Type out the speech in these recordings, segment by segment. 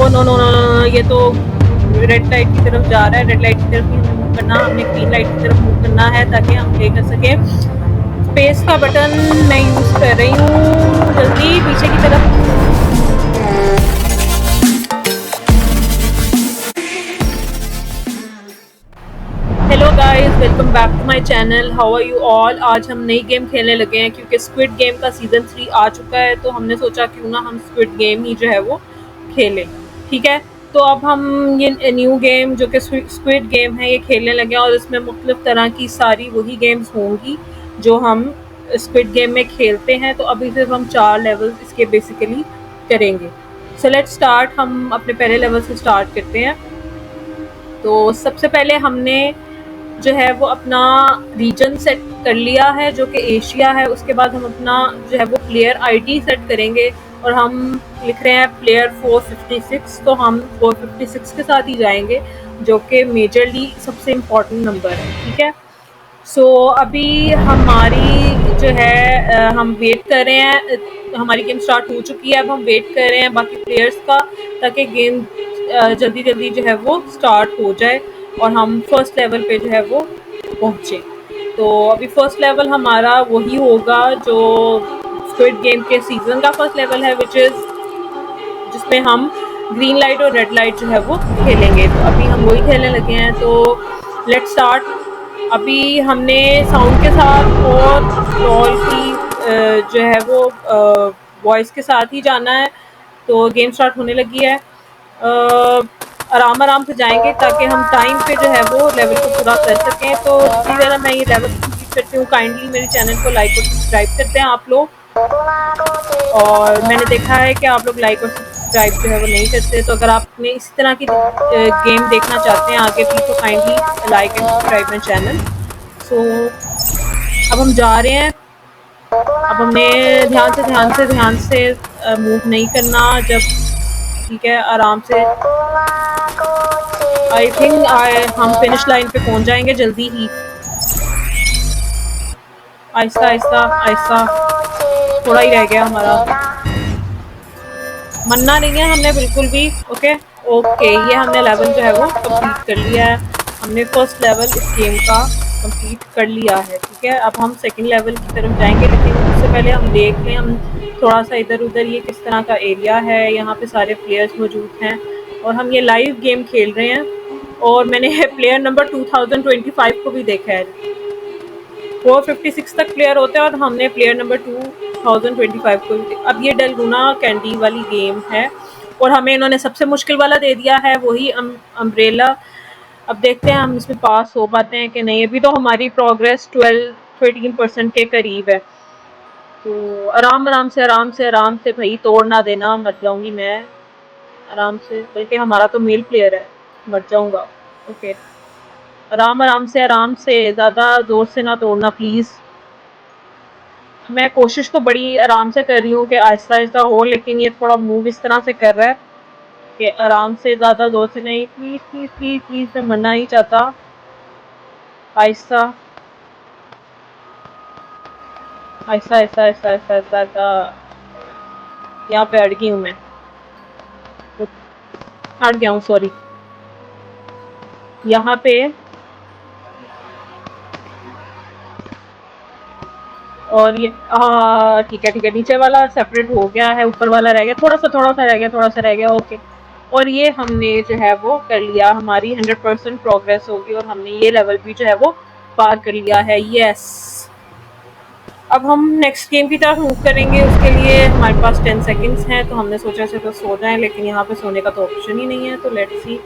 ओ no no no no, ये तो red light की तरफ जा रहा है। रेड लाइट की तरफ ही हमें मूव करना, हमने ग्रीन लाइट की तरफ मूव करना है ताकि हम प्ले कर सकें। स्पेस का बटन मैं यूज कर रही हूँ, जल्दी पीछे की तरफ। Hello guys, welcome back to my channel. How are you all. आज हम नई गेम खेलने लगे हैं क्योंकि स्क्विड गेम का सीजन 3 आ चुका है, तो हमने सोचा क्यों ना हम स्क्विड गेम ही जो है वो खेलें। ठीक है, तो अब हम ये न्यू गेम जो कि स्क्विड गेम है ये खेलने लगे हैं और इसमें मुख्तलिफ तरह की सारी वही गेम्स होंगी जो हम स्क्विड गेम में खेलते हैं। तो अभी सिर्फ हम 4 लेवल इसके बेसिकली करेंगे। So let's start. हम अपने पहले लेवल से स्टार्ट करते हैं। तो सबसे पहले हमने जो है वो अपना रीजन सेट कर लिया है जो कि एशिया है। उसके बाद हम अपना जो है वो प्लेयर आईडी सेट करेंगे और हम लिख रहे हैं प्लेयर 456, तो हम 456 के साथ ही जाएंगे जो कि मेजरली सबसे इम्पोर्टेंट नंबर है। ठीक है, सो अभी हमारी जो है हम वेट कर रहे हैं। हमारी गेम स्टार्ट हो चुकी है, अब हम वेट कर रहे हैं बाकी प्लेयर्स का ताकि गेम जल्दी जल्दी जो है वो स्टार्ट हो जाए और हम फर्स्ट लेवल पे जो है वो पहुँचे। तो अभी फर्स्ट लेवल हमारा वही होगा जो स्क्विड गेम के सीजन का फर्स्ट लेवल है, जिसमें हम ग्रीन लाइट और रेड लाइट जो है वो खेलेंगे। तो अभी हम वही खेलने लगे हैं, तो लेट्स स्टार्ट। अभी हमने साउंड के साथ और कॉल की जो है वो वॉइस के साथ ही जाना है। तो गेम स्टार्ट होने लगी है। आराम आराम से जाएंगे ताकि हम टाइम पे जो है वो लेवल को पूरा कर सकें। तो जितनी देर मैं ये लेवल कंप्लीट करती हूँ, काइंडली मेरे चैनल को लाइक और सब्सक्राइब करते हैं आप लोग। और मैंने देखा है कि आप लोग लाइक और सब्सक्राइब जो है वो नहीं करते, तो अगर आपने इसी तरह की गेम देखना चाहते हैं आगे भी, तो kindly like and subscribe my channel. So अब हम जा रहे हैं। अब हमने ध्यान से मूव नहीं करना जब, ठीक है, आराम से। आई थिंक हम फिनिश लाइन पे पहुंच जाएंगे जल्दी ही। आहिस्ता आहिस्ता आहिस्ता, थोड़ा ही रह गया हमारा। मरना नहीं है हमने बिल्कुल भी। ओके ओके, ये हमने लेवल जो है वो कंप्लीट कर लिया है। हमने फर्स्ट लेवल इस गेम का कंप्लीट कर लिया है। ठीक है, अब हम सेकंड लेवल की तरफ जाएंगे, लेकिन उससे पहले हम देख लें हम थोड़ा सा इधर उधर ये किस तरह का एरिया है। यहाँ पे सारे प्लेयर्स मौजूद हैं और हम ये लाइव गेम खेल रहे हैं। और मैंने प्लेयर नंबर 2025 को भी देखा है। 456 तक प्लेयर होते हैं और हमने प्लेयर नंबर 2025 को भी। अब ये डलगुना कैंडी वाली गेम है और हमें इन्होंने सबसे मुश्किल वाला दे दिया है, वही अम्ब्रेला। अब देखते हैं हम इसमें पास हो पाते हैं कि नहीं। अभी तो हमारी प्रोग्रेस 12-13% के करीब है। तो आराम से भाई, तोड़ ना देना, मर जाऊंगी मैं। आराम से, बल्कि हमारा तो मेल प्लेयर है, मर जाऊंगा। ओके, आराम से, ज़्यादा ज़ोर से ना तोड़ना प्लीज़। मैं कोशिश तो बड़ी आराम से कर रही हूँ कि आहिस्ता आहिस्ता हो, लेकिन ये थोड़ा मूव इस तरह से कर रहा है कि आराम से, ज़्यादा ज़ोर से नहीं। प्लीज़ प्लीज़ प्लीज़ प्लीज़, मैं मरना नहीं चाहता। आहिस्ता आहिस्ता आहिस्ता आहिस्ता आहिस्ता आहिस्ता आहिस्ता। यहाँ पे अड़ गई हूँ मैं, अड़ गया हूँ, सॉरी। यहाँ पे और ये ठीक है, नीचे वाला सेपरेट हो गया है, ऊपर वाला रह गया, थोड़ा सा रह गया। ओके, और ये हमने जो है वो कर लिया। हमारी 100% प्रोग्रेस होगी और हमने ये लेवल भी जो है वो पार कर लिया है। यस, अब हम नेक्स्ट गेम की तरफ मूव करेंगे। उसके लिए हमारे पास 10 सेकंड्स हैं, तो हमने सोचा से तो सो जाएं, लेकिन यहाँ पे सोने का तो ऑप्शन ही नहीं है। तो लेट्स सी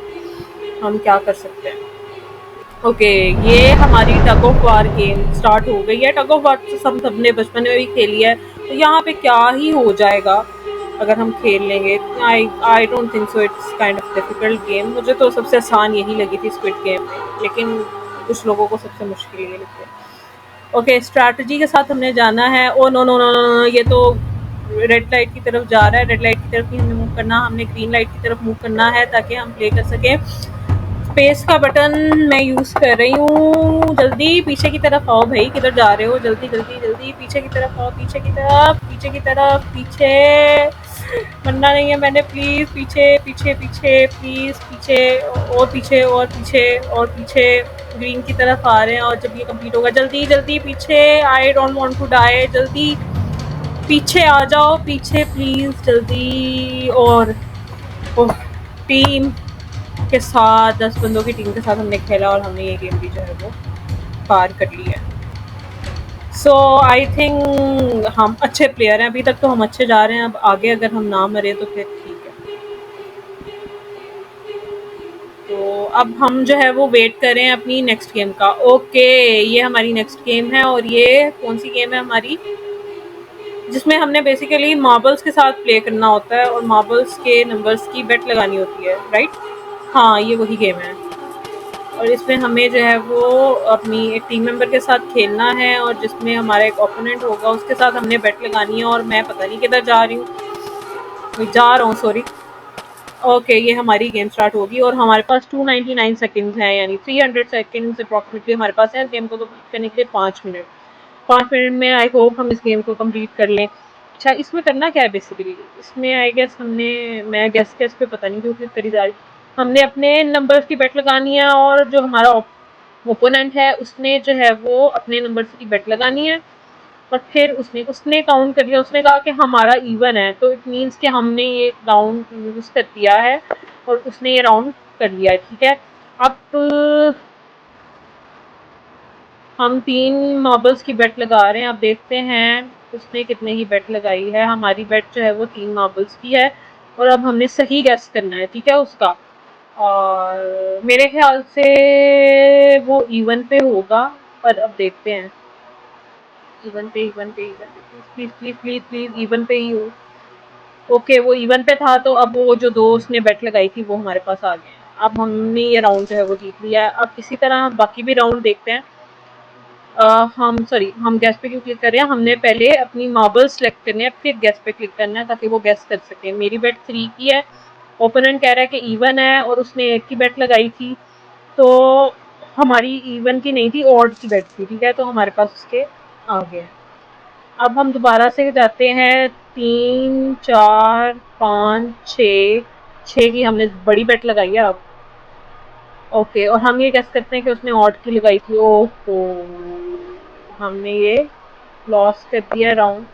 हम क्या कर सकते हैं। ओके, ये हमारी tug of war game start हो गई है। टग ऑफ वार तो सबने बचपन में भी खेली है, तो यहाँ पे क्या ही हो जाएगा अगर हम खेल लेंगे। I don't think so, it's kind of difficult game. मुझे तो सबसे आसान यही लगी थी स्क्विड गेम में, लेकिन कुछ लोगों को सबसे मुश्किल ये लगती है। ओके, स्ट्रैटेजी के साथ हमने जाना है। Oh no no no no, ये तो रेड लाइट की तरफ जा रहा है। रेड लाइट की तरफ ही हमें मूव करना, हमने ग्रीन लाइट की तरफ मूव करना है ताकि हम प्ले कर सकें। स्पेस का बटन मैं यूज़ कर रही हूँ, जल्दी पीछे की तरफ आओ भाई, किधर जा रहे हो, जल्दी जल्दी जल्दी पीछे की तरफ आओ, पीछे की तरफ, पीछे की तरफ, पीछे। मरना नहीं है मैंने, प्लीज पीछे पीछे पीछे, प्लीज पीछे, और पीछे और पीछे और पीछे। ग्रीन की तरफ आ रहे हैं और जब ये कंप्लीट होगा, जल्दी जल्दी पीछे, I don't want to die, जल्दी पीछे आ जाओ, पीछे प्लीज जल्दी। और ओह, टीम के साथ 10 बंदों की टीम के साथ हमने खेला और हमने ये गेम भी जो है वो पार कर ली है। सो आई थिंक हम अच्छे प्लेयर हैं, अभी तक तो हम अच्छे जा रहे हैं। अब आगे अगर हम ना मरे तो फिर ठीक है। तो अब हम जो है वो वेट करें अपनी नेक्स्ट गेम का। ओके, ये हमारी नेक्स्ट गेम है और ये कौन सी गेम है हमारी, जिसमें हमने बेसिकली मार्बल्स के साथ प्ले करना होता है और मार्बल्स के नंबर्स की बेट लगानी होती है, राइट? हाँ, ये वही गेम है। और इसमें हमें जो है वो अपनी एक टीम मेंबर के साथ खेलना है और जिसमें हमारा एक ओपोनेंट होगा उसके साथ हमने बेट लगानी है। और मैं पता नहीं किधर जा रही हूँ, जा रहा हूँ, सॉरी। ओके, ये हमारी गेम स्टार्ट होगी और हमारे पास 299 सेकंड्स हैं, यानी 300 सेकंड्स अप्रॉक्सिमेटली हमारे पास है गेम को कंप्लीट करने के लिए। 5 मिनट, 5 मिनट में आई होप हम इस गेम को कंप्लीट कर लें। अच्छा, इसमें करना क्या है बेसिकली, इसमें आई गेस हमने, मैं गेस के इस पे पता नहीं क्यों क्लिक करी जा रही, हमने अपने नंबर्स की बेट लगानी है और जो हमारा ओपोनेंट है उसने जो है वो अपने नंबर्स की बेट लगानी है। और फिर उसने उसने काउंट कर लिया, उसने कहा कि हमारा इवन है, तो इट मीन्स कि हमने ये राउंड यूज कर दिया है और उसने ये राउंड कर लिया है, ठीक है। अब हम 3 मार्बल्स की बेट लगा रहे हैं, अब देखते हैं उसने कितने की बेट लगाई है। हमारी बेट जो है वो 3 मार्बल्स की है और अब हमने सही गैस करना है, ठीक है, उसका। और मेरे ख्याल से वो इवन पे होगा, पर अब देखते हैं। इवन पे, इवन पे, इवन पे, please please please please even पे ही हो। ओके, वो इवन पे था, तो अब वो जो 2 उसने बेट लगाई थी वो हमारे पास आ गए हैं। अब हमने ये राउंड जो है वो जीत लिया है। अब इसी तरह हम बाकी भी राउंड देखते हैं। हम गैस पे क्यों क्लिक कर रहे हैं, हमने पहले अपनी मार्बल सेलेक्ट करनी है फिर गैस पे क्लिक करना है ताकि वो गैस कर सके। मेरी बेट 3 की है, ओपोनेंट कह रहा है कि इवन है और उसने 1 की बेट लगाई थी, तो हमारी इवन की नहीं थी, ऑड की बेट थी, ठीक है, तो हमारे पास उसके आ गए। अब हम दोबारा से जाते हैं, 3, 4, 5, 6, 6 की हमने बड़ी बेट लगाई है अब। ओके, और हम ये गेस करते हैं कि उसने ऑड की लगाई थी। ओहो, हमने ये लॉस कर दिया राउंड।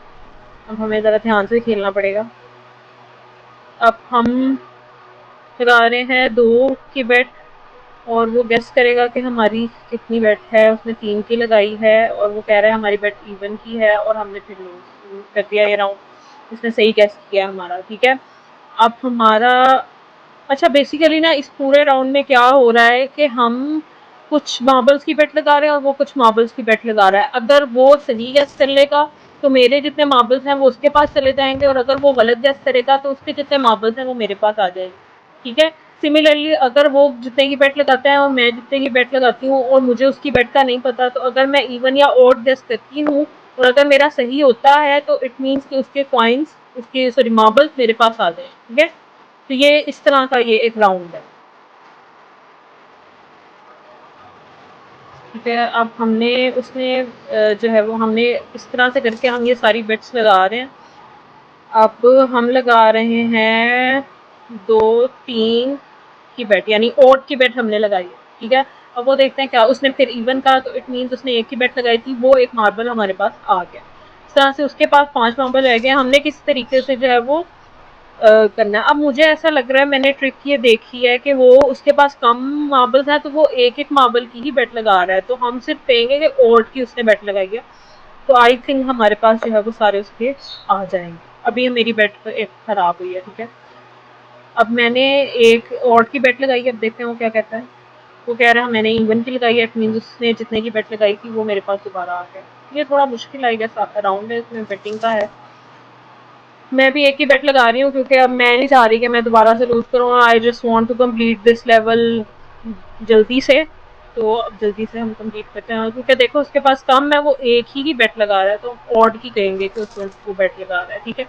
अब हमें ज़रा ध्यान से खेलना पड़ेगा। अब हम लगा रहे हैं 2 की बेट और वो गेस करेगा कि हमारी कितनी बेट है। उसने 3 की लगाई है और वो कह रहा है हमारी बेट इवन की है और हमने फिर लूज कर दिया ये राउंड। उसने सही गेस किया हमारा, ठीक है। अब हमारा, अच्छा बेसिकली ना इस पूरे राउंड में क्या हो रहा है कि हम कुछ मार्बल्स की बेट लगा रहे हैं और वो कुछ मार्बल्स की बेट लगा रहा है। अगर वो सही गेस कर लेगा तो मेरे जितने मार्बल्स हैं वो उसके पास चले जाएंगे और अगर वो गलत गेस करेगा तो उसके जितने मार्बल्स हैं वो मेरे पास आ जाएंगे, ठीक है। सिमिलरली अगर वो जितने की बेट लगाते हैं और मैं जितने की बेट लगाती हूँ और मुझे उसकी बेट का नहीं पता, तो अगर मैं इवन या ऑड गेस करती हूँ और अगर मेरा सही होता है तो इट मीन्स कि उसके कॉइन्स, उसके सॉरी मार्बल्स मेरे पास आ जाए, ठीक है। तो ये इस तरह का ये एक राउंड है, ठीक है। अब हमने उसने जो है वो हमने इस तरह से करके हम ये सारी बेट्स लगा रहे हैं। अब हम लगा रहे हैं 2, 3 की बेट, यानी ओड की बेट हमने लगाई है, ठीक है। अब वो देखते हैं क्या उसने फिर इवन का, तो इट मीन्स उसने 1 की बेट लगाई थी, वो एक मार्बल हमारे पास आ गया। इस तरह से उसके पास 5 मार्बल रह गए। हमने किस तरीके से जो है वो करना है। अब मुझे ऐसा लग रहा है, मैंने ट्रिक ये देखी है कि वो उसके पास कम मार्बल्स हैं तो वो एक एक मार्बल की ही बेट लगा रहा है, तो हम सिर्फ कहेंगे कि ओड की उसने बेट लगाई है। तो आई थिंक हमारे पास जो है वो सारे उसके आ जाएंगे। अभी मेरी बेट एक खराब हुई है, ठीक है। अब मैंने एक ओड की बेट लगाई है, अब देखते हैं वो क्या कहता है। वो कह रहा है मैंने इवन की लगाई है, इट मीन्स उसने जितने की बेट लगाई थी वो मेरे पास दोबारा आ गया। ये थोड़ा मुश्किल आएगा राउंड है, इसमें बेटिंग का है। मैं भी एक ही बेट लगा रही हूँ क्योंकि अब मैं नहीं चाह रही कि मैं दोबारा से लूज करूँ। I just want to complete this level जल्दी से। तो अब जल्दी से हम कंप्लीट करते हैं क्योंकि देखो उसके पास कम है, वो एक ही बेट लगा रहा है, तो ऑड की कहेंगे कि उसको वो बेट लगा रहा है, ठीक है।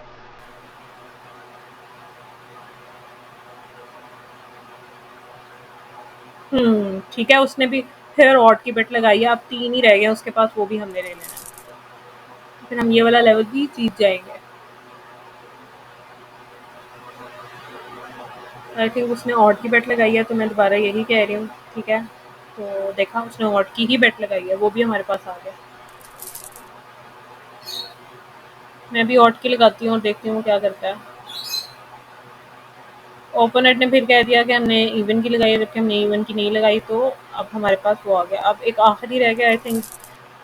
ठीक है, उसने भी फिर ऑड की बेट लगाई है। अब 3 ही रह गए उसके पास, वो भी हमने ले लेना है, फिर हम ये वाला लेवल भी जीत जाएंगे। आई थिंक उसने ऑड की बेट लगाई है, तो मैं दोबारा यही कह रही हूँ, ठीक है। तो देखा, उसने ऑड की ही बेट लगाई है, वो भी हमारे पास आ गया। मैं भी ऑड की लगाती हूँ और देखती हूँ क्या करता है। ओपोनेंट ने फिर कह दिया कि हमने इवन की लगाई है, जबकि हमने इवन की नहीं लगाई, तो अब हमारे पास वो आ गया। अब एक आखिरी रह गया, आई थिंक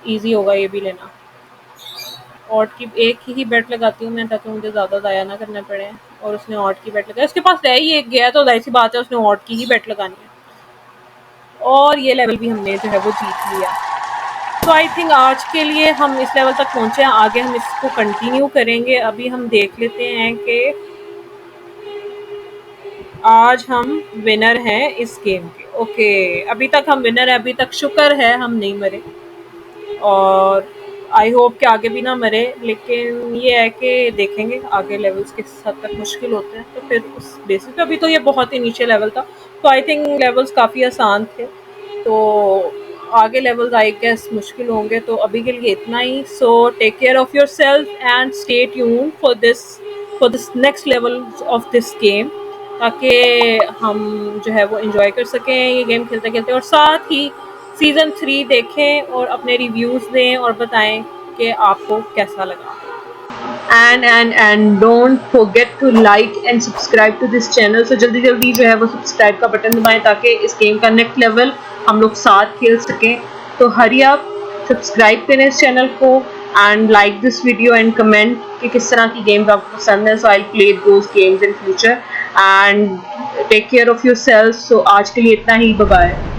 ईज़ी होगा ये भी लेना। ऑड की एक ही बेट लगाती हूँ मैं, ताकि मुझे ज़्यादा ज़ाया ना करने पड़े। और उसने ऑड की बेट लगाई, उसके पास रह ही एक गया, तो ज़ाहिर सी बात है उसने ऑड की ही बेट लगानी है। और ये लेवल भी हमने जो है वो जीत लिया। तो आई थिंक आज के लिए हम इस लेवल तक पहुँचे हैं, आगे हम इसको कंटिन्यू करेंगे। अभी हम देख लेते हैं कि आज हम विनर हैं इस गेम के। ओके, अभी तक हम विनर हैं, अभी तक शुक्र है हम नहीं मरे, और आई होप कि आगे भी ना मरे। लेकिन ये है कि देखेंगे आगे लेवल्स किस हद तक मुश्किल होते हैं, तो फिर उस बेसिस पे। अभी तो ये बहुत ही नीचे लेवल था, तो आई थिंक लेवल्स काफ़ी आसान थे। तो आगे लेवल्स आई गेस मुश्किल होंगे। तो अभी के लिए इतना ही। So take care of yourself and stay tuned for this next level of this game, ताकि हम जो है वो एंजॉय कर सकें ये गेम खेलते खेलते। और साथ ही सीज़न 3 देखें और अपने रिव्यूज़ दें और बताएं कि आपको कैसा लगा। And don't forget to like and subscribe to this channel. So जल्दी जल्दी जो है वो सब्सक्राइब का बटन दबाएं, ताकि इस गेम का नेक्स्ट लेवल हम लोग साथ खेल सकें। तो हरी आप सब्सक्राइब करें इस चैनल को, and like this video and comment कि किस तरह की गेम्स आपको पसंद है। So I play those games in future, and take care of yourself. So आज के लिए इतना ही, बाय बाय।